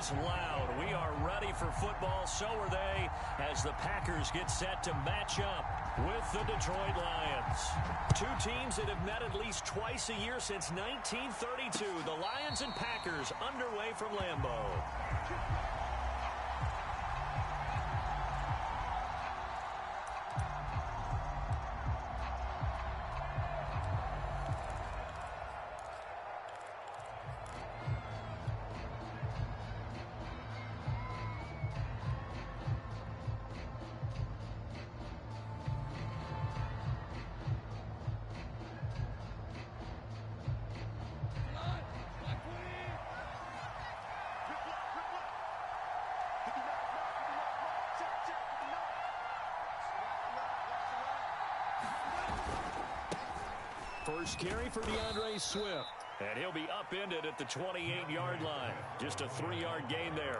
was loud. We are ready for football. So are they as the Packers get set to match up with the Detroit Lions. Two teams that have met at least twice a year since 1932. The Lions and Packers underway from Lambeau. First carry for DeAndre Swift. And he'll be upended at the 28-yard line. Just a 3-yard gain there.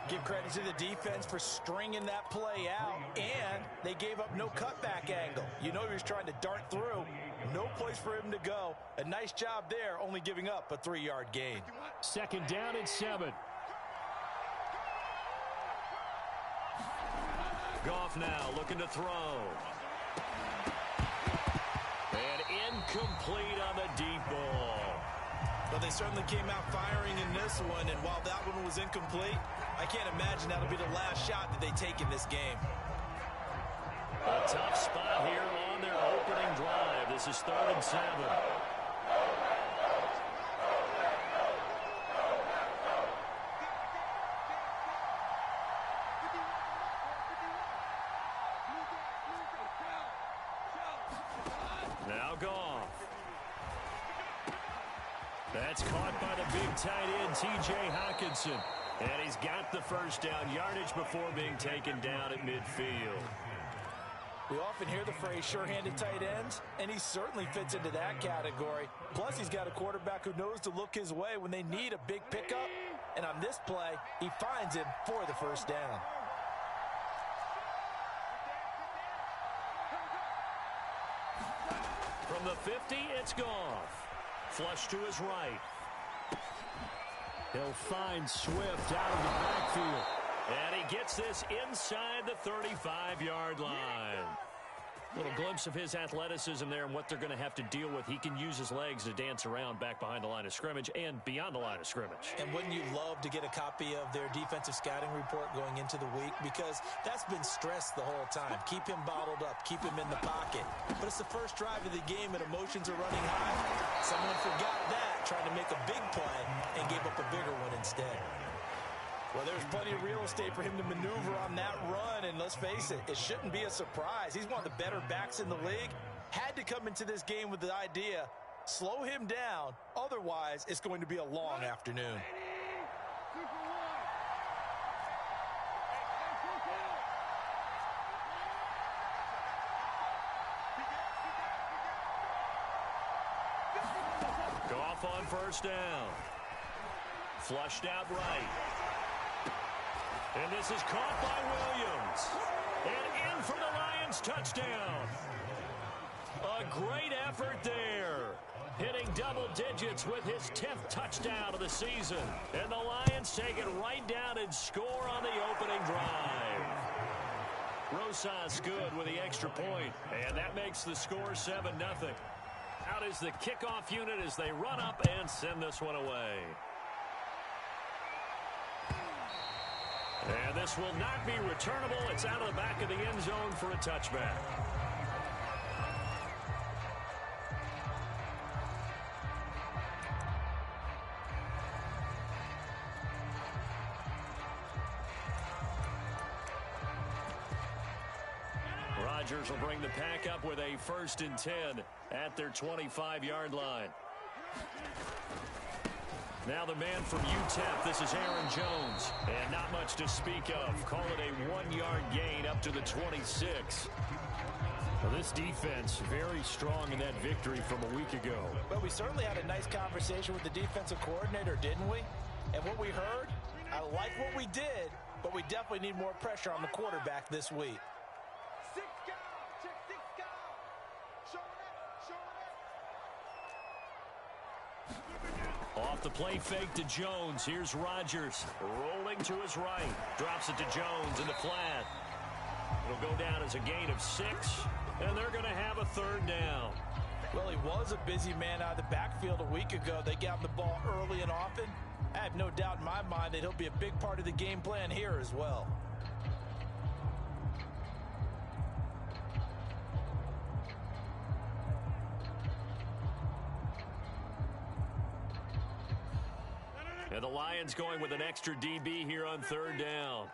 Give credit to the defense for stringing that play out. And they gave up no cutback angle. You know he was trying to dart through. No place for him to go. A nice job there, only giving up a 3-yard gain. Second down and 7. Goff now looking to throw. Incomplete on the deep ball. Well, they certainly came out firing in this one, and while that one was incomplete, I can't imagine that'll be the last shot that they take in this game. A tough spot here on their opening drive. This is 3rd and 7. Now Goff. That's caught by the big tight end, T.J. Hockenson. And he's got the first down yardage before being taken down at midfield. We often hear the phrase sure-handed tight ends, and he certainly fits into that category. Plus, he's got a quarterback who knows to look his way when they need a big pickup. And on this play, he finds him for the first down. From the 50, it's Goff. Flush to his right. He'll find Swift out of the backfield. And he gets this inside the 35-yard line. Little glimpse of his athleticism there and what they're going to have to deal with. He can use his legs to dance around back behind the line of scrimmage and beyond the line of scrimmage. And wouldn't you love to get a copy of their defensive scouting report going into the week? Because that's been stressed the whole time. Keep him bottled up. Keep him in the pocket. But it's the first drive of the game and emotions are running high. Someone forgot that, trying to make a big play, and gave up a bigger one instead. Well, there's plenty of real estate for him to maneuver on that run, and let's face it, it shouldn't be a surprise. He's one of the better backs in the league. Had to come into this game with the idea, slow him down, otherwise it's going to be a long afternoon. Goff on first down. Flushed out right. And this is caught by Williams. And in for the Lions touchdown. A great effort there. Hitting double digits with his 10th touchdown of the season. And the Lions take it right down and score on the opening drive. Rosas good with the extra point. And that makes the score 7-0. Out is the kickoff unit as they run up and send this one away. And this will not be returnable. It's out of the back of the end zone for a touchback. Rodgers will bring the pack up with a 1st and 10 at their 25-yard line. Now the man from UTEP, this is Aaron Jones. And not much to speak of. Call it a 1-yard gain up to the 26. Well, this defense very strong in that victory from a week ago. Well, we certainly had a nice conversation with the defensive coordinator, didn't we? And what we heard, I like what we did, but we definitely need more pressure on the quarterback this week. Off the play fake to Jones. Here's Rodgers rolling to his right. Drops it to Jones in the flat. It'll go down as a gain of 6, and they're going to have a third down. Well, he was a busy man out of the backfield a week ago. They got him the ball early and often. I have no doubt in my mind that he'll be a big part of the game plan here as well. And the Lions going with an extra DB here on third down.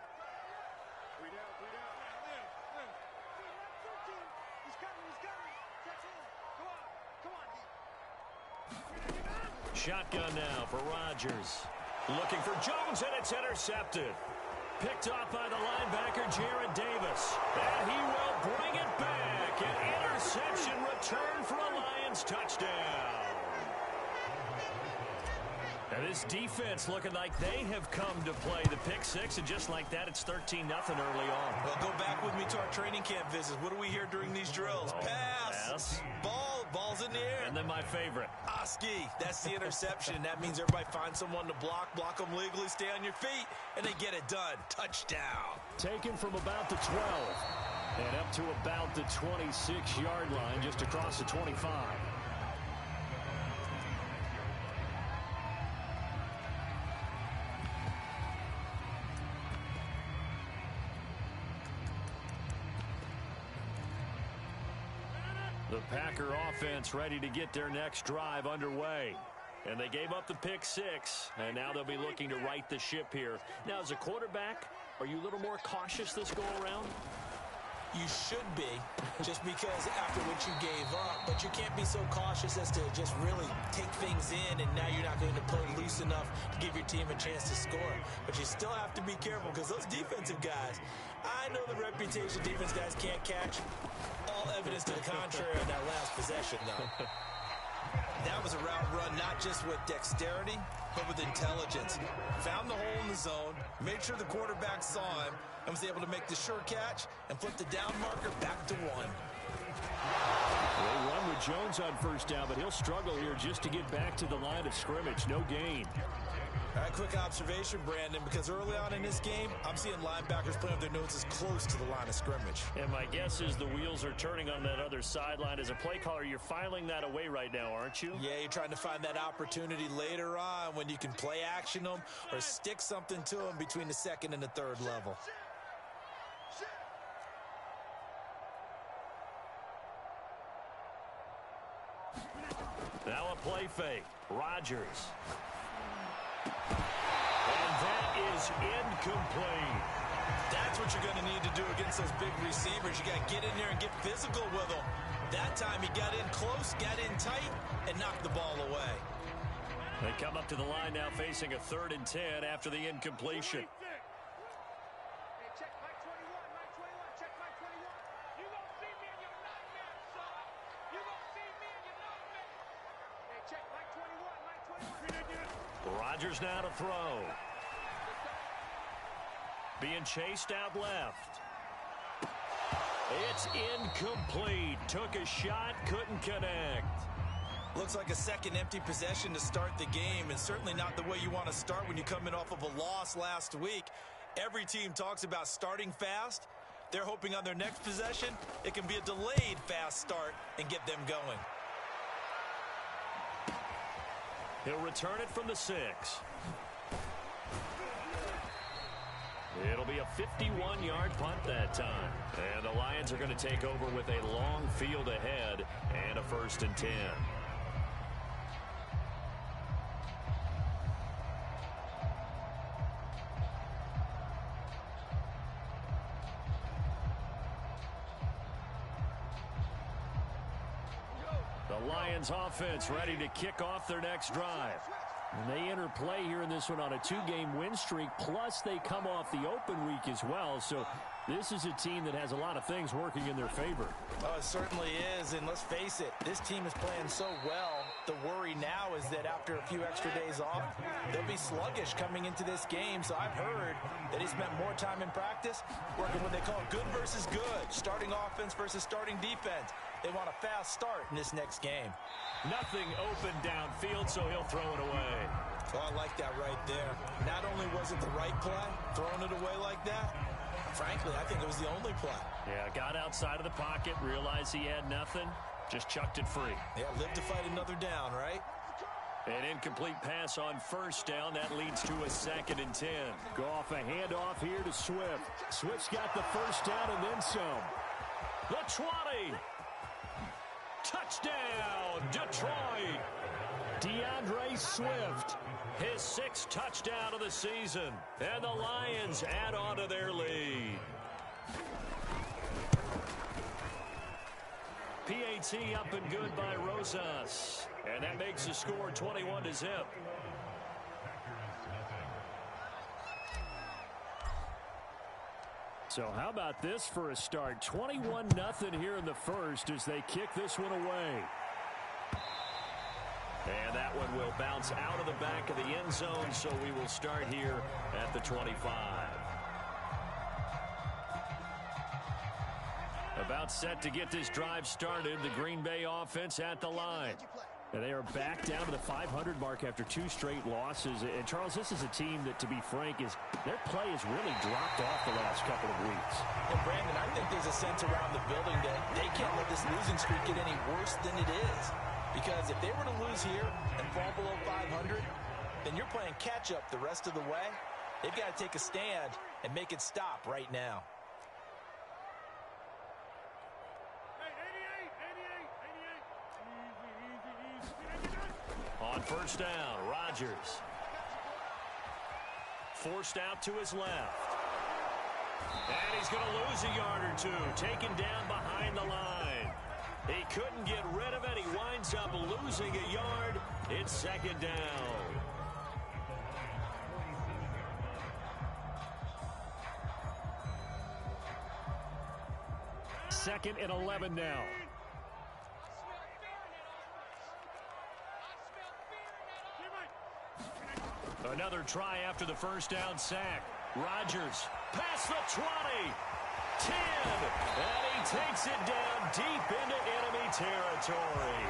Shotgun now for Rodgers. Looking for Jones, and it's intercepted. Picked off by the linebacker, Jared Davis. And he will bring it back. An interception return for a Lions touchdown. And this defense looking like they have come to play the pick six, and just like that, it's 13-0 early on. Well, go back with me to our training camp visits. What do we hear during these drills? Pass. Ball's in the air. And then my favorite. Oski, that's the interception. That means everybody finds someone to block them legally, stay on your feet, and they get it done. Touchdown. Taken from about the 12 and up to about the 26-yard line, just across the 25. The Packer offense ready to get their next drive underway. And they gave up the pick six, and now they'll be looking to right the ship here. Now, as a quarterback, are you a little more cautious this go-around? You should be, just because after what you gave up, but you can't be so cautious as to just really take things in, and now you're not going to play loose enough to give your team a chance to score. But you still have to be careful, because those defensive guys, I know the reputation defense guys can't catch. All evidence to the contrary on that last possession, though. That was a route run not just with dexterity, but with intelligence. Found the hole in the zone, made sure the quarterback saw him, and was able to make the sure catch and flip the down marker back to 1. They run with Jones on first down, but he'll struggle here just to get back to the line of scrimmage. No gain. All right, quick observation, Brandon, because early on in this game, I'm seeing linebackers playing with their noses close to the line of scrimmage. And my guess is the wheels are turning on that other sideline. As a play caller, you're filing that away right now, aren't you? Yeah, you're trying to find that opportunity later on when you can play action them or stick something to them between the second and the third level. Now a play fake. Rodgers. And that is incomplete. That's what you're going to need to do against those big receivers. You got to get in there and get physical with them. That time he got in close, got in tight, and knocked the ball away. They come up to the line now facing a 3rd and 10 after the incompletion. Rodgers now to throw. Being chased out left. It's incomplete. Took a shot, couldn't connect. Looks like a second empty possession to start the game, and certainly not the way you want to start when you come in off of a loss last week. Every team talks about starting fast. They're hoping on their next possession, it can be a delayed fast start and get them going. He'll return it from the 6. It'll be a 51-yard punt that time. And the Lions are going to take over with a long field ahead and a 1st and 10. The Lions offense ready to kick off their next drive. And they enter play here in this one on a 2-game win streak, plus they come off the open week as well. So this is a team that has a lot of things working in their favor. Oh, it certainly is, and let's face it, this team is playing so well. The worry now is that after a few extra days off, they'll be sluggish coming into this game. So I've heard that he spent more time in practice working what they call good versus good, starting offense versus starting defense. They want a fast start in this next game. Nothing open downfield, so he'll throw it away. Oh, I like that right there. Not only was it the right play, throwing it away like that, frankly, I think it was the only play. Yeah, got outside of the pocket, realized he had nothing, just chucked it free. Yeah, live to fight another down, right? An incomplete pass on first down. That leads to a 2nd and 10. Go off a handoff here to Swift. Swift's got the first down and then some. The 20. Touchdown, Detroit. DeAndre Swift. His 6th touchdown of the season. And the Lions add on to their lead. PAT up and good by Rosas. And that makes the score 21-0. So how about this for a start? 21-0 here in the first as they kick this one away. And that one will bounce out of the back of the end zone, so we will start here at the 25. About set to get this drive started. The Green Bay offense at the line. And they are back down to the 500 mark after 2 straight losses. And, Charles, this is a team that, to be frank, their play has really dropped off the last couple of weeks. And, Brandon, I think there's a sense around the building that they can't let this losing streak get any worse than it is. Because if they were to lose here and fall below 500, then you're playing catch-up the rest of the way. They've got to take a stand and make it stop right now. On first down, Rodgers. Forced out to his left. And he's going to lose a yard or two. Taken down behind the line. He couldn't get rid of it. He winds up losing a yard. It's 2nd down. Second and 11 now. Another try after the first down sack. Rodgers past the 20. 10. And he takes it down deep into enemy territory.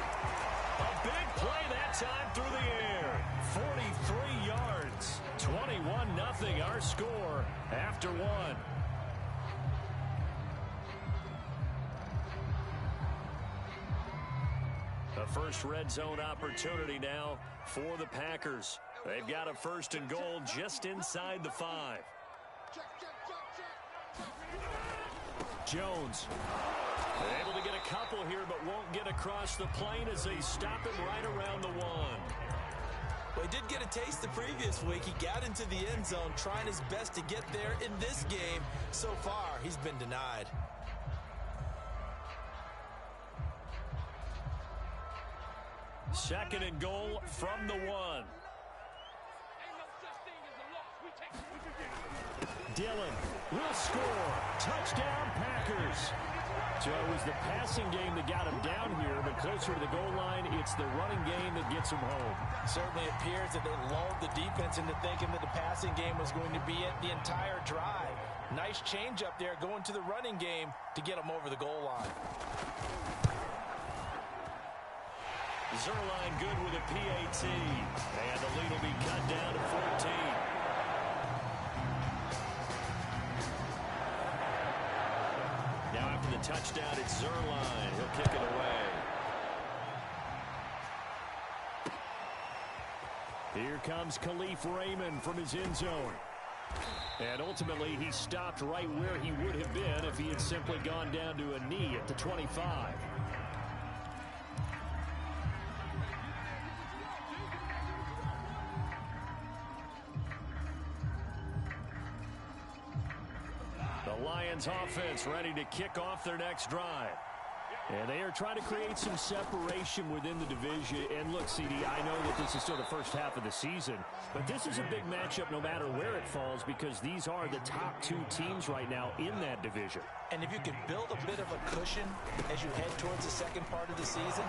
A big play that time through the air. 43 yards. 21-0 our score after 1. The first red zone opportunity now for the Packers. They've got a 1st and goal just inside the 5. Jones. They're able to get a couple here, but won't get across the plane as they stop him right around the 1. Well, he did get a taste the previous week. He got into the end zone trying his best to get there in this game. So far, he's been denied. Second and goal from the 1. Dillon will score. Touchdown, Packers. So it was the passing game that got him down here, but closer to the goal line, it's the running game that gets him home. Certainly appears that they lulled the defense into thinking that the passing game was going to be it the entire drive. Nice change up there going to the running game to get him over the goal line. Zerline good with a PAT. And the lead will be cut down to 14. Now after the touchdown, it's Zerline. He'll kick it away. Here comes Khalif Raymond from his end zone. And ultimately, he stopped right where he would have been if he had simply gone down to a knee at the 25. The Lions offense ready to kick off their next drive. And they are trying to create some separation within the division. And look, CD, I know that this is still the first half of the season, but this is a big matchup no matter where it falls because these are the top 2 teams right now in that division. And if you can build a bit of a cushion as you head towards the second part of the season,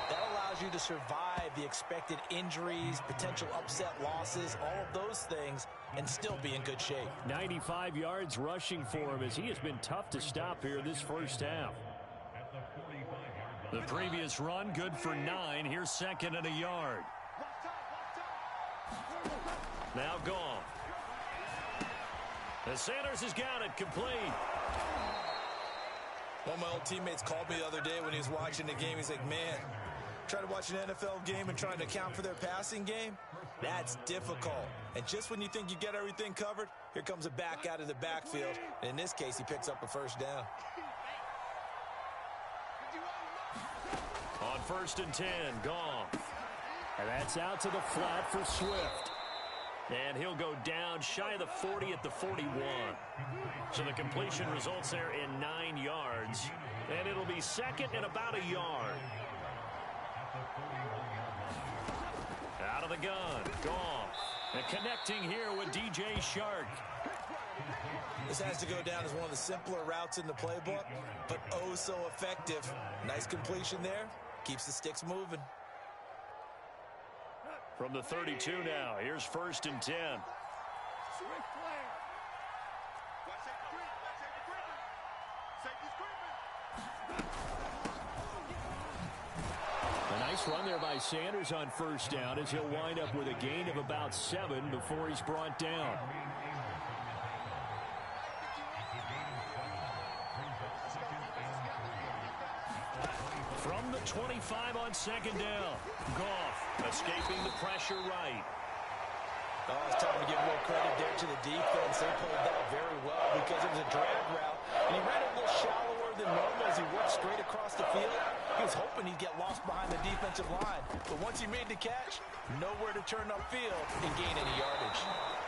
that allows you to survive the expected injuries, potential upset losses, all of those things, and still be in good shape. 95 yards rushing for him as he has been tough to stop here this first half. The previous run, good for 9. Here's second and a yard. Now Goff. And Sanders has got it complete. One of my old teammates called me the other day when he was watching the game. He's like, man, trying to watch an NFL game and trying to account for their passing game, that's difficult. And just when you think you get everything covered, here comes a back out of the backfield. And in this case, he picks up a first down. On 1st and 10, Goff. And that's out to the flat for Swift. And he'll go down shy of the 40 at the 41. So the completion results there in 9 yards. And it'll be second and about a yard. Out of the gun, Goff. And connecting here with DJ Shark. This has to go down as one of the simpler routes in the playbook, but oh so effective. Nice completion there. Keeps the sticks moving. From the 32 now, here's 1st and 10. A nice run there by Sanders on 1st down as he'll wind up with a gain of about 7 before he's brought down. From the 25 on 2nd down, Goff escaping the pressure right. Oh, it's time to give more credit there to the defense. They played that very well because it was a drag route. And he ran it a little shallower than normal as he worked straight across the field. He was hoping he'd get lost behind the defensive line. But once he made the catch, nowhere to turn upfield and gain any yardage.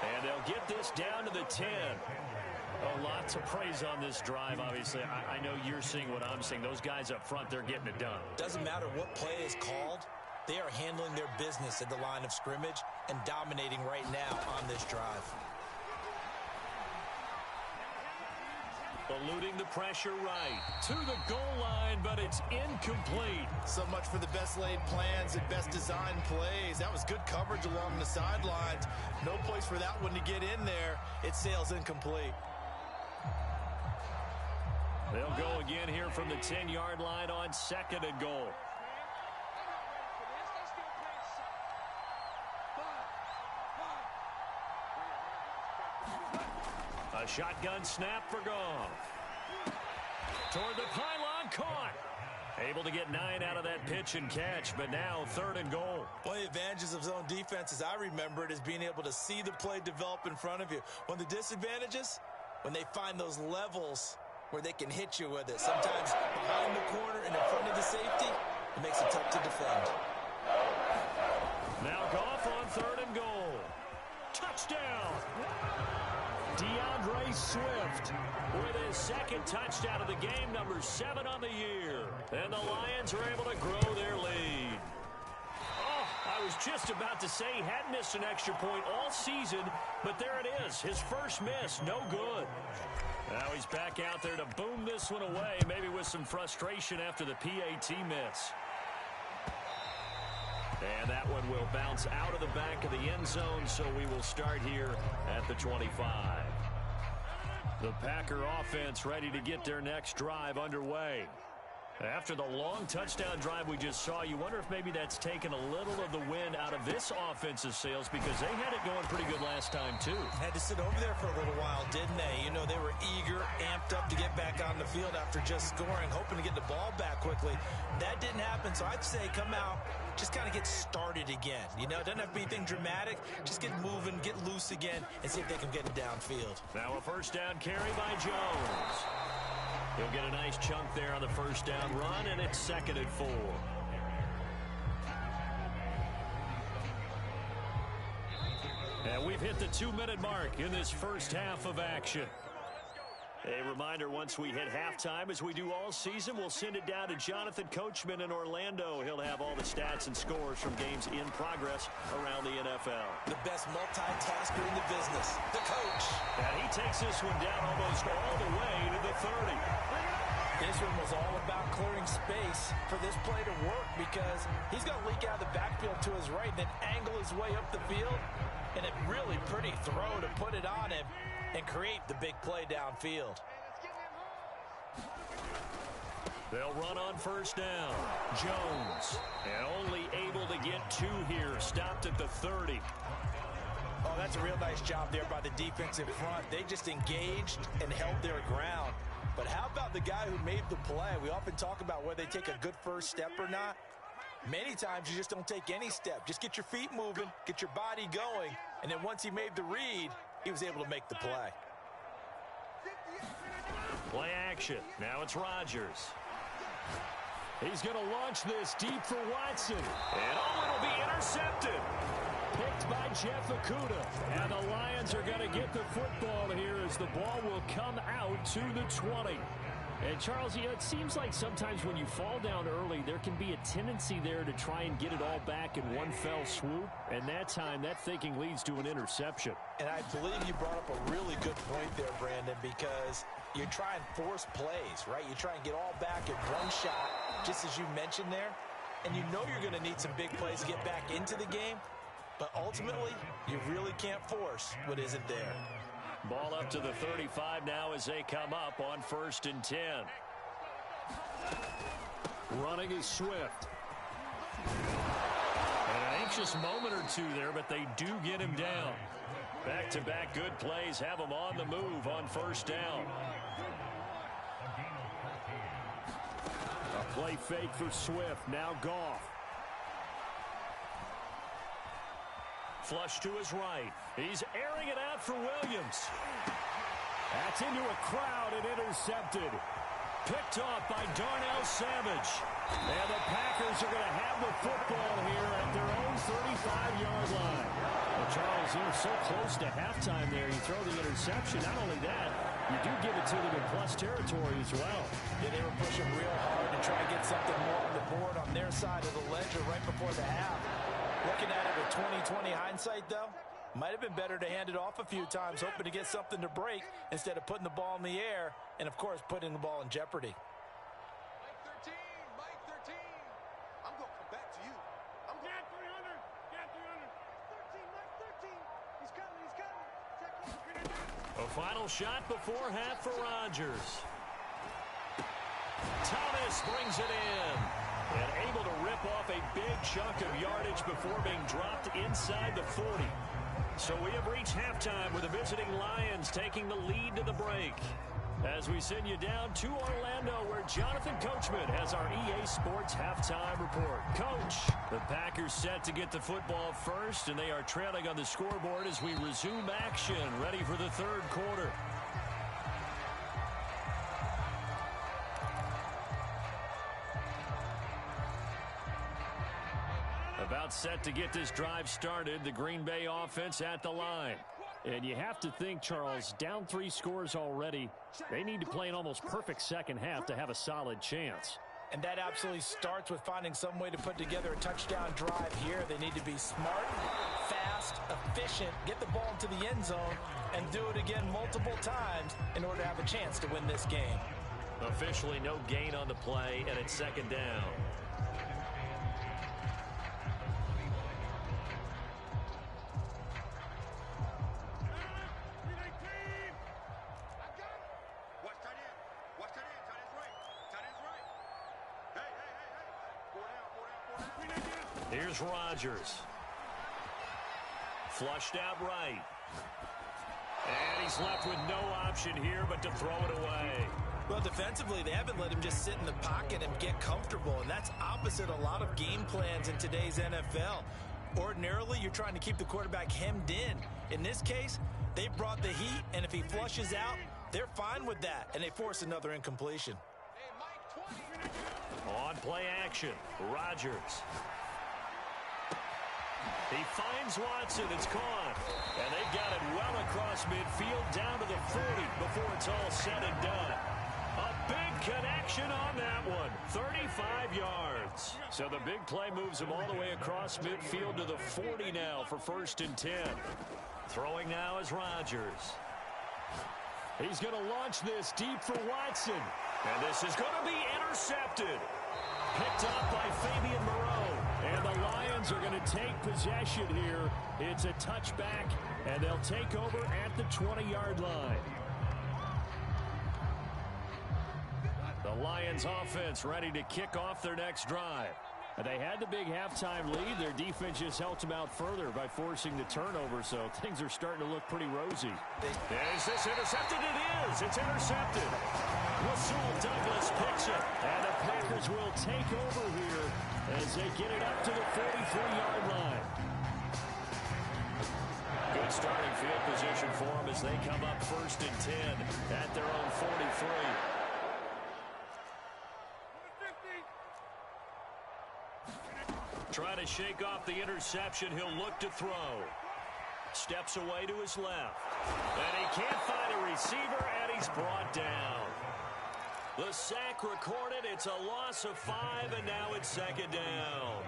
And they'll get this down to the 10. Oh, lots of praise on this drive, obviously. I know you're seeing what I'm seeing. Those guys up front, they're getting it done. Doesn't matter what play is called. They are handling their business at the line of scrimmage and dominating right now on this drive. Eluding the pressure right to the goal line, but it's incomplete. So much for the best laid plans and best designed plays. That was good coverage along the sidelines. No place for that one to get in there. It sails incomplete. They'll go again here from the 10-yard line on 2nd and goal. A shotgun snap for Goff. Toward the pylon, caught. Able to get 9 out of that pitch and catch, but now 3rd and goal. One of the advantages of zone defense, as I remember it, is being able to see the play develop in front of you. One of the disadvantages, when they find those levels where they can hit you with it. Sometimes behind the corner and in front of the safety, it makes it tough to defend. Now Goff on 3rd and goal. Touchdown! DeAndre Swift with his 2nd touchdown of the game, number 7 on the year. And the Lions are able to grow their lead. Oh, I was just about to say he hadn't missed an extra point all season, but there it is. His first miss, no good. Now he's back out there to boom this one away, maybe with some frustration after the PAT miss. And that one will bounce out of the back of the end zone, so we will start here at the 25. The Packer offense ready to get their next drive underway. After the long touchdown drive we just saw, you wonder if maybe that's taken a little of the wind out of this offensive sails because they had it going pretty good last time, too. Had to sit over there for a little while, didn't they? You know, they were eager, amped up to get back on the field after just scoring, hoping to get the ball back quickly. That didn't happen, so I'd say come out, just kind of get started again. You know, it doesn't have to be anything dramatic. Just get moving, get loose again, and see if they can get it downfield. Now a 1st down carry by Jones. He'll get a nice chunk there on the 1st down run, and it's 2nd and 4. And we've hit the 2-minute mark in this first half of action. A reminder, once we hit halftime, as we do all season, we'll send it down to Jonathan Coachman in Orlando. He'll have all the stats and scores from games in progress around the NFL. The best multitasker in the business, the coach. And he takes this one down almost all the way to the 30. This one was all about clearing space for this play to work because he's going to leak out of the backfield to his right, then angle his way up the field. And a really pretty throw to put it on him and create the big play downfield. They'll run on first down. Jones, and only able to get 2 here. Stopped at the 30. Oh, that's a real nice job there by the defensive front. They just engaged and held their ground. But how about the guy who made the play? We often talk about whether they take a good first step or not. Many times you just don't take any step. Just get your feet moving, get your body going, and then once he made the read, he was able to make the play. Play action. Now it's Rodgers. He's going to launch this deep for Watson. And it'll be intercepted. Picked by Jeff Okudah. And the Lions are going to get the football here as the ball will come out to the 20. And, Charles, it seems like sometimes when you fall down early, there can be a tendency there to try and get it all back in one fell swoop. And that time, that thinking leads to an interception. And I believe you brought up a really good point there, Brandon, because you try and force plays, right? You try and get all back in one shot, just as you mentioned there. And you know you're going to need some big plays to get back into the game. But ultimately, you really can't force what isn't there. Ball up to the 35 now as they come up on 1st and 10. Running is Swift. An anxious moment or two there, but they do get him down. Back-to-back good plays have him on the move on 1st down. A play fake for Swift. Now Goff. Flush to his right. He's airing it out for Williams. That's into a crowd and intercepted. Picked off by Darnell Savage. And the Packers are going to have the football here at their own 35-yard line. Well, Charles, you're so close to halftime there. You throw the interception. Not only that, you do give it to them in plus territory as well. Yeah, they were pushing real hard to try and get something more on the board on their side of the ledger right before the half. Looking at it with 20/20 hindsight, though, might have been better to hand it off a few times, hoping to get something to break instead of putting the ball in the air and, of course, putting the ball in jeopardy. Mike 13. I'm going to come back to you. I'm going to 300. Get 300. 13, Mike 13. He's coming. A final shot before half for Rodgers. Thomas brings it in. And able to rip off a big chunk of yardage before being dropped inside the 40. So we have reached halftime with the visiting Lions taking the lead to the break. As we send you down to Orlando, where Jonathan Coachman has our EA Sports halftime report. Coach, the Packers set to get the football first, and they are trailing on the scoreboard as we resume action, ready for the 3rd quarter. About set to get this drive started, the Green Bay offense at the line. And you have to think, Charles, down 3 scores already. They need to play an almost perfect second half to have a solid chance. And that absolutely starts with finding some way to put together a touchdown drive here. They need to be smart, fast, efficient, get the ball into the end zone, and do it again multiple times in order to have a chance to win this game. Officially no gain on the play, and it's 2nd down. Here's Rodgers. Flushed out right. And he's left with no option here but to throw it away. Well, defensively, they haven't let him just sit in the pocket and get comfortable, and that's opposite a lot of game plans in today's NFL. Ordinarily, you're trying to keep the quarterback hemmed in. In this case, they brought the heat, and if he flushes out, they're fine with that, and they force another incompletion. On play action, Rodgers. He finds Watson. It's caught. And they've got it well across midfield down to the 40 before it's all said and done. A big connection on that one. 35 yards. So the big play moves him all the way across midfield to the 40 now for 1st and 10. Throwing now is Rodgers. He's going to launch this deep for Watson. And this is going to be intercepted. Picked up by Fabian Moreau. And the Lions are going to take possession here. It's a touchback, and they'll take over at the 20-yard line. The The Lions offense ready to kick off their next drive. They had the big halftime lead. Their defense just helped them out further by forcing the turnover, so things are starting to look pretty rosy. Is this intercepted? It is. It's intercepted. Rasul Douglas picks it. And the Packers will take over here as they get it up to the 43-yard line. Good starting field position for them as they come up 1st and 10 at their own 43. Trying to shake off the interception. He'll look to throw. Steps away to his left. And he can't find a receiver, and he's brought down. The sack recorded. It's a loss of 5, and now it's 2nd down.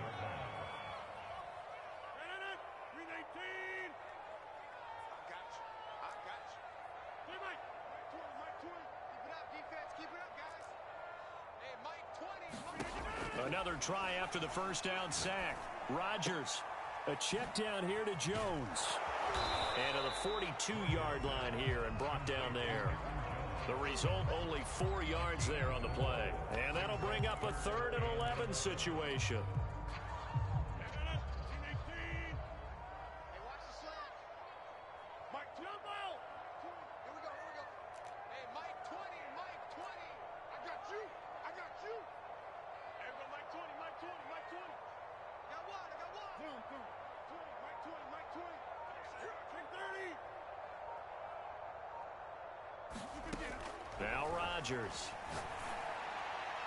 Another try after the first down sack. Rodgers. A check down here to Jones. And to the 42-yard line here and brought down there. The result, only 4 yards there on the play. And that'll bring up a 3rd and 11 situation. Now Rodgers.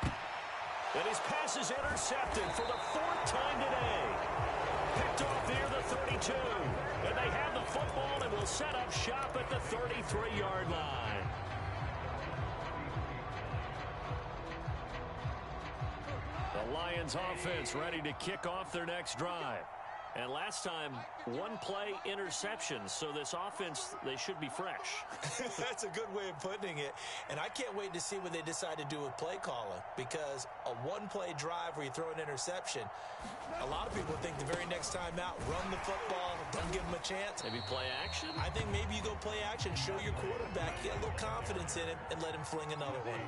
And his pass is intercepted for the 4th time today. Picked off near the 32. And they have the football and will set up shop at the 33-yard line. The Lions offense ready to kick off their next drive. And last time, 1-play interception, so this offense, they should be fresh. That's a good way of putting it. And I can't wait to see what they decide to do with play calling, because a 1-play drive where you throw an interception, a lot of people think the very next time out, run the football, don't give them a chance. Maybe play action? I think maybe you go play action, show your quarterback, get a little confidence in him, and let him fling another one.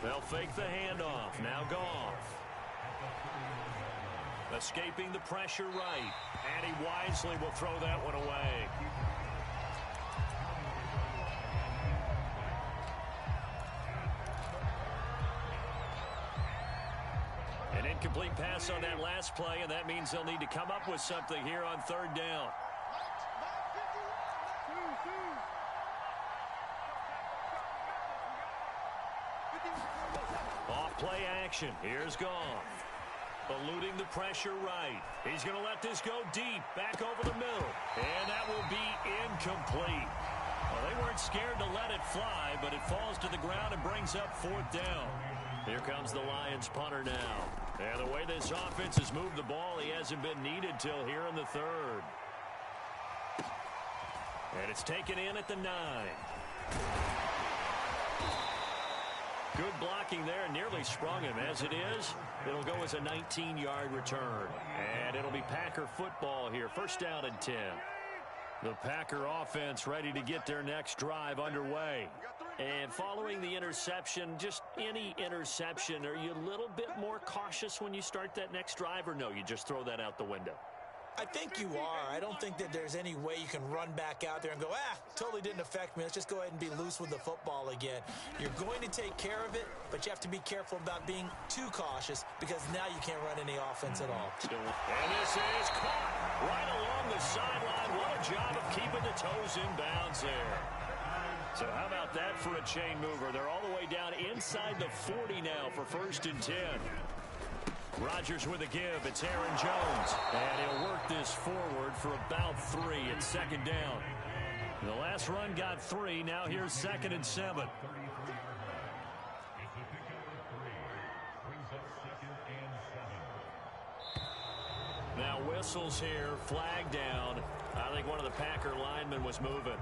They'll fake the handoff. Now Goff. Escaping the pressure right. And he wisely will throw that one away. An incomplete pass on that last play, and that means they'll need to come up with something here on 3rd down. Off play action. Here's Goff. Eluding the pressure right. He's going to let this go deep. Back over the middle. And that will be incomplete. Well, they weren't scared to let it fly, but it falls to the ground and brings up 4th down. Here comes the Lions punter now. And the way this offense has moved the ball, he hasn't been needed till here in the 3rd. And it's taken in at the 9. Good blocking there, nearly sprung him. As it is, it'll go as a 19-yard return. And it'll be Packer football here. 1st down and 10. The Packer offense ready to get their next drive underway. And following the interception, just any interception, are you a little bit more cautious when you start that next drive, or no, you just throw that out the window? I think you are. I don't think that there's any way you can run back out there and go, totally didn't affect me. Let's just go ahead and be loose with the football again. You're going to take care of it, but you have to be careful about being too cautious, because now you can't run any offense at all. And this is caught right along the sideline. What a job of keeping the toes in bounds there. So how about that for a chain mover? They're all the way down inside the 40 now for 1st and 10. Rodgers with a give. It's Aaron Jones. And he'll work this forward for about 3 at 2nd down. The last run got 3. Now here's 2nd and 7. Now whistles here. Flag down. I think one of the Packer linemen was moving.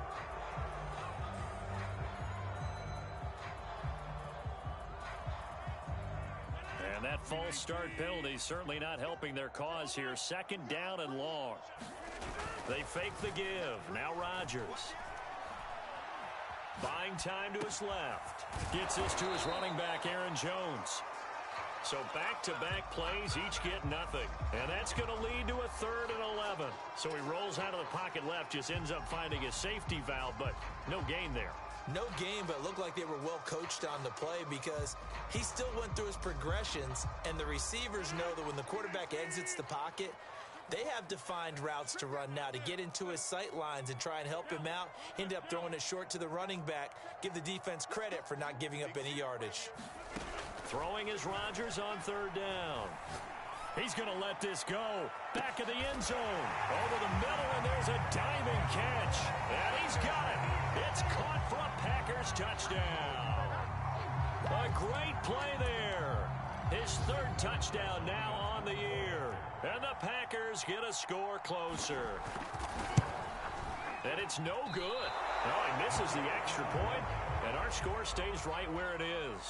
And that false start penalty certainly not helping their cause here. 2nd down and long. They fake the give. Now Rodgers. Buying time to his left. Gets this to his running back, Aaron Jones. So back-to-back plays, each get nothing. And that's going to lead to a 3rd and 11. So he rolls out of the pocket left, just ends up finding a safety valve, but no gain there. No gain, but it looked like they were well coached on the play because he still went through his progressions, and the receivers know that when the quarterback exits the pocket, they have defined routes to run now to get into his sight lines and try and help him out. End up throwing it short to the running back. Give the defense credit for not giving up any yardage. Throwing is Rodgers on 3rd down. He's going to let this go. Back of the end zone. Over the middle, and there's a diving catch. And he's got it. It's caught for a Packers touchdown. A great play there. His 3rd touchdown now on the year. And the Packers get a score closer. And it's no good. Oh, he misses the extra point, and our score stays right where it is.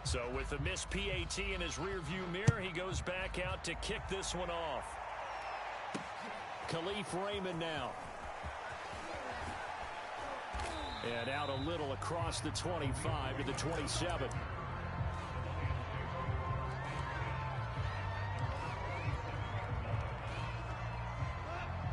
So with the missed PAT in his rearview mirror, he goes back out to kick this one off. Khalif Raymond now. And out a little across the 25 to the 27.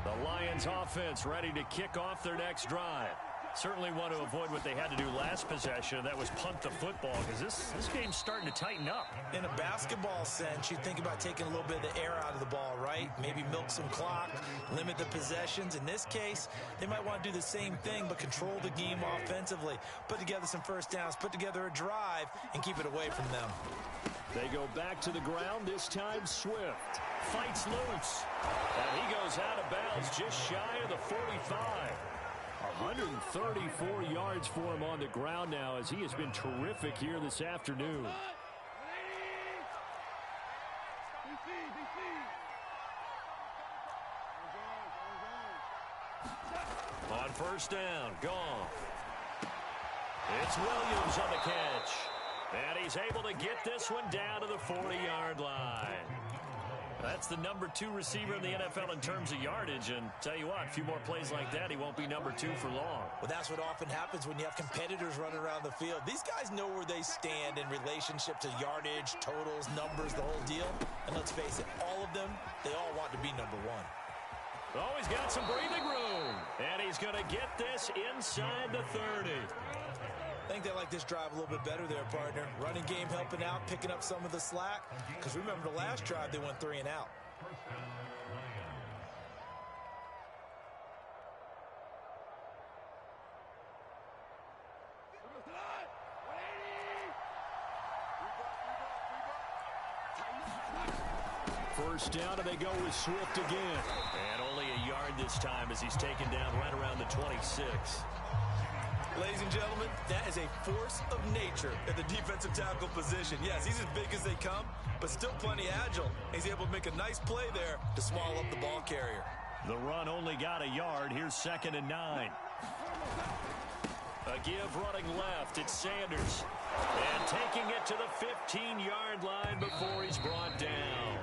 The Lions offense ready to kick off their next drive. Certainly want to avoid what they had to do last possession. That was punt the football, because this game's starting to tighten up. In a basketball sense, you think about taking a little bit of the air out of the ball, right? Maybe milk some clock, limit the possessions. In this case, they might want to do the same thing, but control the game offensively. Put together some first downs, put together a drive, and keep it away from them. They go back to the ground, this time Swift. Fights loose. And he goes out of bounds just shy of the 45. 134 yards for him on the ground now, as he has been terrific here this afternoon. On 1st down, gone. It's Williams on the catch. And he's able to get this one down to the 40-yard line. That's the number 2 receiver in the NFL in terms of yardage. And tell you what, a few more plays like that, he won't be number 2 for long. Well, that's what often happens when you have competitors running around the field. These guys know where they stand in relationship to yardage, totals, numbers, the whole deal. And let's face it, all of them, they all want to be number 1. Oh, he's got some breathing room. And he's going to get this inside the 30. I think they like this drive a little bit better there, partner. Running game helping out, picking up some of the slack. Because remember the last drive, they went 3 and out. First down, and they go with Swift again. And only a yard this time as he's taken down right around the 26. Ladies and gentlemen, that is a force of nature at the defensive tackle position. Yes, he's as big as they come, but still plenty agile. He's able to make a nice play there to swallow up the ball carrier. The run only got a yard. Here's 2nd and 9. A give running left. It's Sanders. And taking it to the 15-yard line before he's brought down.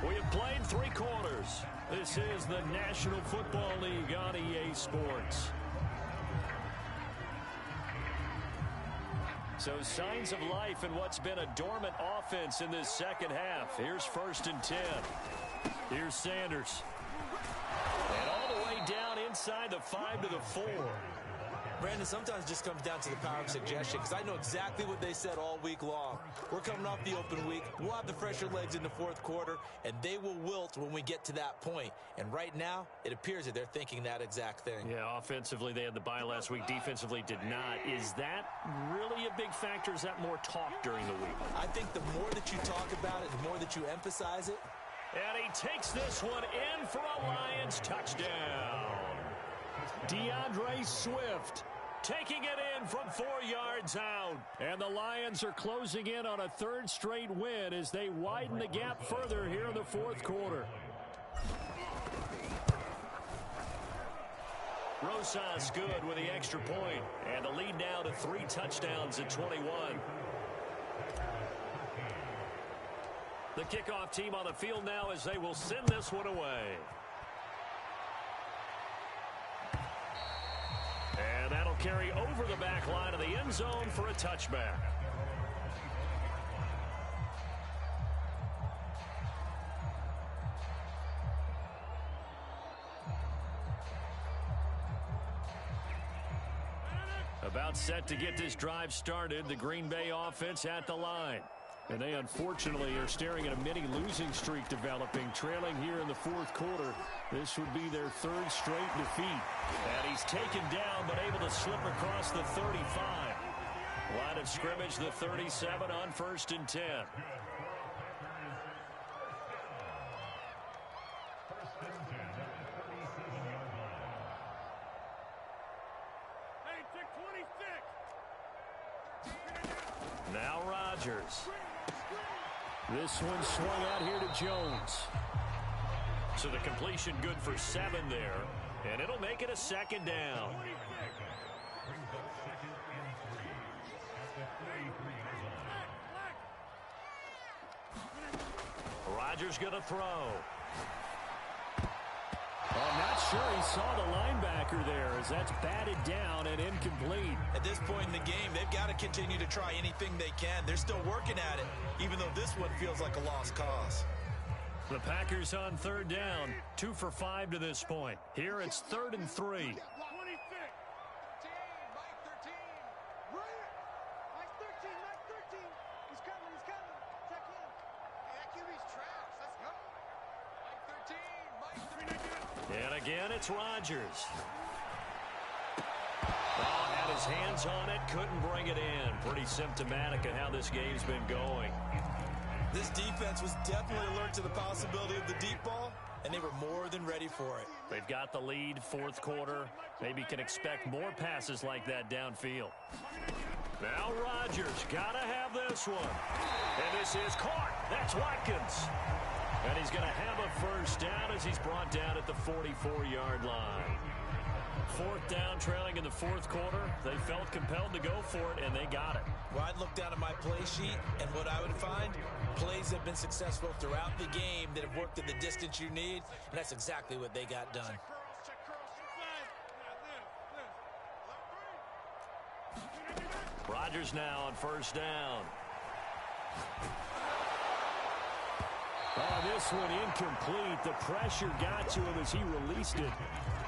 We have played 3 quarters. This is the National Football League on EA Sports. So signs of life in what's been a dormant offense in this second half. Here's 1st and 10. Here's Sanders. And all the way down inside the 5 to the 4. Brandon, sometimes it just comes down to the power of suggestion, because I know exactly what they said all week long. We're coming off the open week. We'll have the fresher legs in the 4th quarter, and they will wilt when we get to that point. And right now, it appears that they're thinking that exact thing. Yeah, offensively, they had the bye last week. Defensively, did not. Is that really a big factor? Is that more talk during the week? I think the more that you talk about it, the more that you emphasize it. And he takes this one in for a Lions touchdown. DeAndre Swift taking it in from 4 yards out. And the Lions are closing in on a 3rd straight win as they widen the gap further here in the 4th quarter. Rosas good with the extra point. And the lead now to 3 touchdowns at 21. The kickoff team on the field now as they will send this one away. carry over the back line of the end zone for a touchback. About set to get this drive started, the Green Bay offense at the line. And they unfortunately are staring at a mini losing streak developing, trailing here in the fourth quarter. This would be their third straight defeat. And he's taken down but able to slip across the 35. Line of scrimmage, the 37 on 1st and 10. Now Rodgers. This one swung out here to Jones. So the completion good for 7 there. And it'll make it a 2nd down. Rodgers going to throw. I'm not sure he saw the linebacker there as that's batted down and incomplete. At this point in the game, they've got to continue to try anything they can. They're still working at it, even though this one feels like a lost cause. The Packers on 3rd down, 2 for 5 to this point. Here it's 3rd and 3. And again, it's Rodgers. Oh, had his hands on it, couldn't bring it in. Pretty symptomatic of how this game's been going. This defense was definitely alert to the possibility of the deep ball, and they were more than ready for it. They've got the lead, 4th quarter. Maybe can expect more passes like that downfield. Now Rodgers, gotta have this one. And this is caught. That's Watkins. And he's going to have a 1st down as he's brought down at the 44-yard line. 4th down, trailing in the 4th quarter. They felt compelled to go for it, and they got it. Well, I'd look down at my play sheet, and what I would find, plays have been successful throughout the game that have worked at the distance you need, and that's exactly what they got done. Rodgers now on 1st down. Oh, this one incomplete. The pressure got to him as he released it.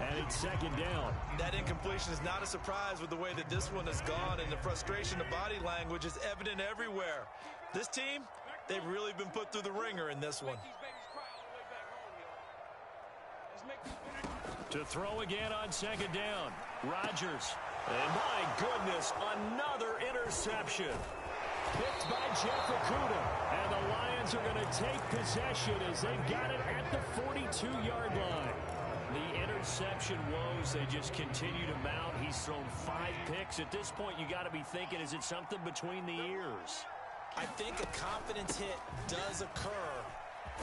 And it's 2nd down. That incompletion is not a surprise with the way that this one has gone, and the frustration of body language is evident everywhere. This team, they've really been put through the ringer in this one. To throw again on 2nd down. Rodgers. And my goodness, another interception. Picked by Jeff Okuda. And the Lions are going to take possession as they've got it at the 42-yard line. The interception woes, they just continue to mount. He's thrown 5 picks. At this point, you got to be thinking, is it something between the ears? I think a confidence hit does occur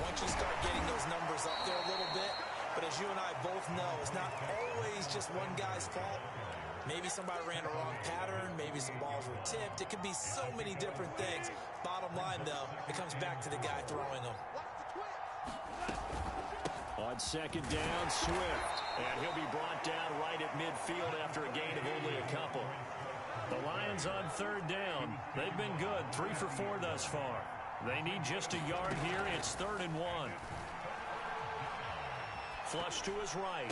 once you start getting those numbers up there a little bit. But as you and I both know, it's not always just one guy's fault. Maybe somebody ran a wrong pattern. Maybe some balls were tipped. It could be so many different things. Bottom line, though, it comes back to the guy throwing them. On 2nd down, Swift. And he'll be brought down right at midfield after a gain of only a couple. The Lions on 3rd down. They've been good, 3 for 4 thus far. They need just a yard here. It's 3rd and 1. Flush to his right.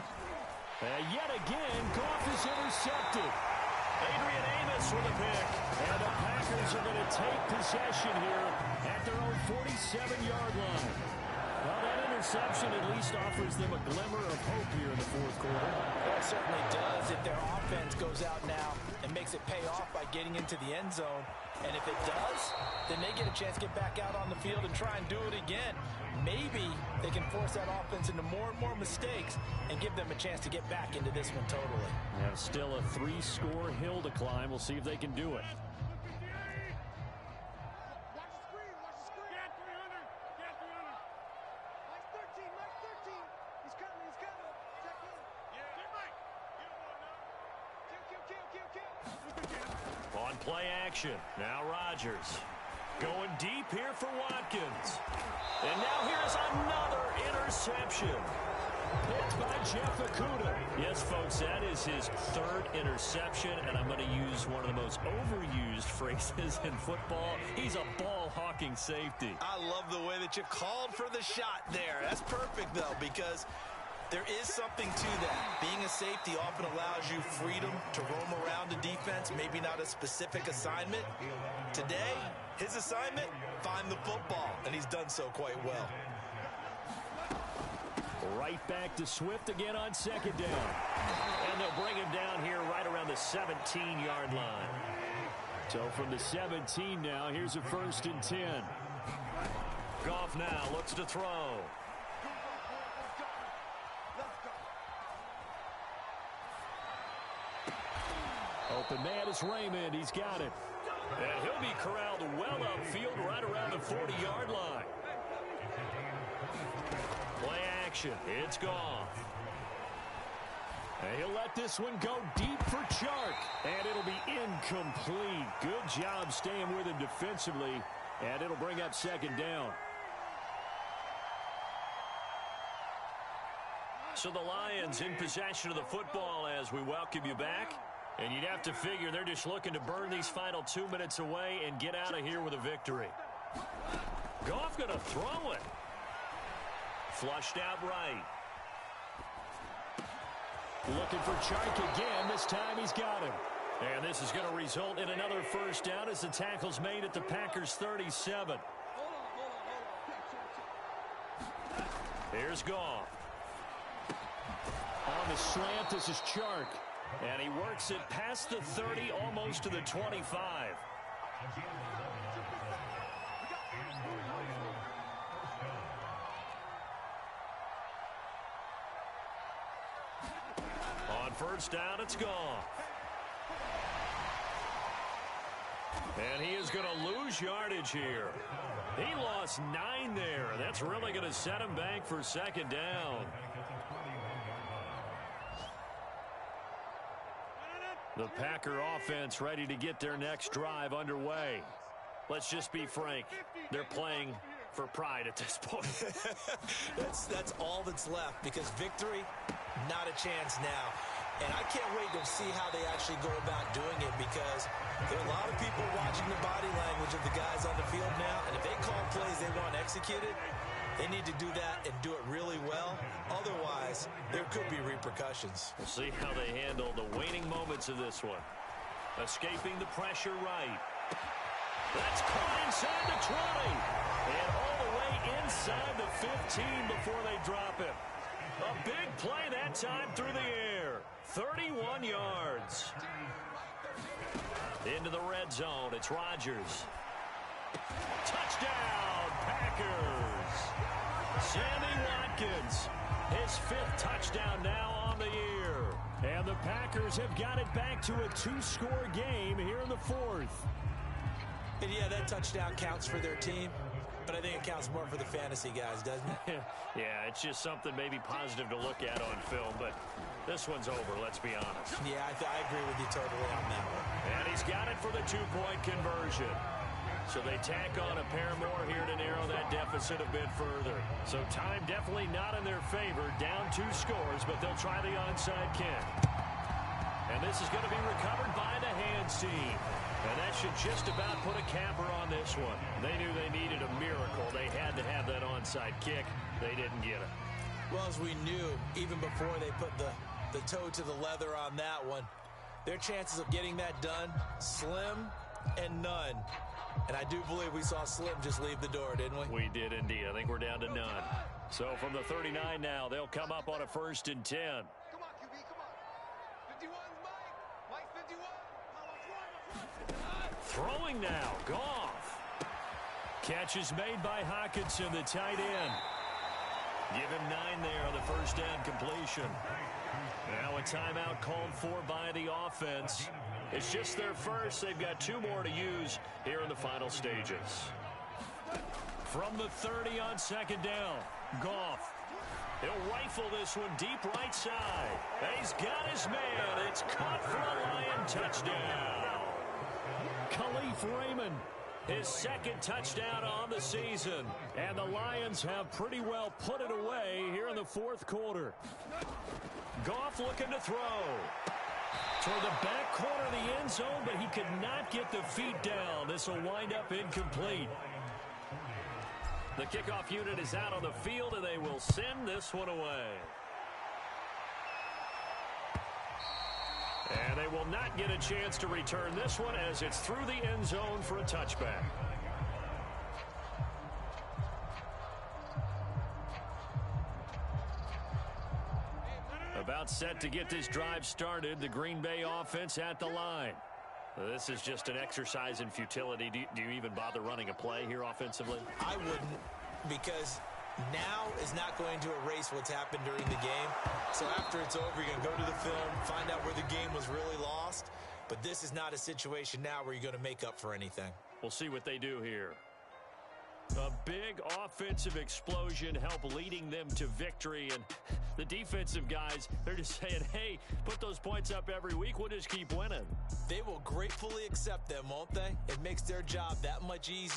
And yet again, Goff is intercepted. Adrian Amos with a pick. And the Packers are going to take possession here at their own 47-yard line. Well, that interception at least offers them a glimmer of hope here in the 4th quarter. Well, it certainly does if their offense goes out now and makes it pay off by getting into the end zone. And if it does, then they get a chance to get back out on the field and try and do it again. Maybe they can force that offense into more and more mistakes and give them a chance to get back into this one totally. Yeah, still a 3-score hill to climb. We'll see if they can do it. On play action, now Rodgers. Going deep here for Watkins. And now here's another interception. Picked by Jeff Okudah. Yes, folks, that is his third interception, and I'm going to use one of the most overused phrases in football. He's a ball-hawking safety. I love the way that you called for the shot there. That's perfect, though, because there is something to that. Being a safety often allows you freedom to roam around the defense, maybe not a specific assignment. Today, his assignment, find the football, and he's done so quite well. Right back to Swift again on second down. And they'll bring him down here right around the 17-yard line. So from the 17 now, here's a 1st and 10. Goff now looks to throw. Open man is Raymond. He's got it. And he'll be corralled well upfield right around the 40-yard line. Play action. It's Goff. And he'll let this one go deep for Chark. And it'll be incomplete. Good job staying with him defensively. And it'll bring up second down. So the Lions in possession of the football as we welcome you back. And you'd have to figure they're just looking to burn these final 2 minutes away and get out of here with a victory. Goff going to throw it. Flushed out right. Looking for Chark again. This time he's got him. And this is going to result in another first down as the tackle's made at the Packers' 37. Here's Goff. On the slant, this is Chark. And he works it past the 30, almost to the 25. On first down, it's Goff. And he is going to lose yardage here. He lost 9 there. That's really going to set him back for second down. The Packer offense ready to get their next drive underway. Let's just be frank. They're playing for pride at this point. That's all that's left, because victory, not a chance now. And I can't wait to see how they actually go about doing it, because there are a lot of people watching the body language of the guys on the field now, and if they call plays they want executed, they need to do that and do it really well. Otherwise, there could be repercussions. We'll see how they handle the waning moments of this one. Escaping the pressure right. That's caught inside the 20. And all the way inside the 15 before they drop him. A big play that time through the air. 31 yards. Into the red zone. It's Rodgers. Touchdown, Packers. Sammy Watkins, his 5th touchdown now on the year. And the Packers have got it back to a 2-score game here in the 4th. And yeah, that touchdown counts for their team, but I think it counts more for the fantasy guys, doesn't it? Yeah, it's just something maybe positive to look at on film, but this one's over, let's be honest. Yeah, I agree with you totally on that one. And he's got it for the 2-point conversion. So they tack on a pair more here to narrow that deficit a bit further. So time definitely not in their favor. Down 2 scores, but they'll try the onside kick. And this is going to be recovered by the hands team. And that should just about put a capper on this one. They knew they needed a miracle. They had to have that onside kick. They didn't get it. Well, as we knew, even before they put the toe to the leather on that one, their chances of getting that done, slim and none. And I do believe we saw Slim just leave the door, didn't we? We did indeed. I think we're down to none. So from the 39 now, they'll come up on a 1st and 10. Come on, QB, come on. 51's Mike. Mike 51. Throwing now, Goff. Catch is made by Hockenson, the tight end. Give him 9 there on the first down completion. Now a timeout called for by the offense. It's just their first. They've got 2 more to use here in the final stages. From the 30 on second down, Goff. He'll rifle this one deep right side. He's got his man. It's caught for a Lion touchdown. Khalif Raymond His second touchdown on the season. And the Lions have pretty well put it away here in the fourth quarter. Goff looking to throw. Toward the back corner of the end zone, but he could not get the feet down. This will wind up incomplete. The kickoff unit is out on the field, and they will send this one away. And they will not get a chance to return this one as it's through the end zone for a touchback. About set to get this drive started. The Green Bay offense at the line. This is just an exercise in futility. Do you even bother running a play here offensively? I wouldn't, because now is not going to erase what's happened during the game. So after it's over, you're going to go to the film, find out where the game was really lost. But this is not a situation now where you're going to make up for anything. We'll see what they do here. A big offensive explosion help leading them to victory. And the defensive guys, they're just saying, hey, put those points up every week. We'll just keep winning. They will gratefully accept them, won't they? It makes their job that much easier.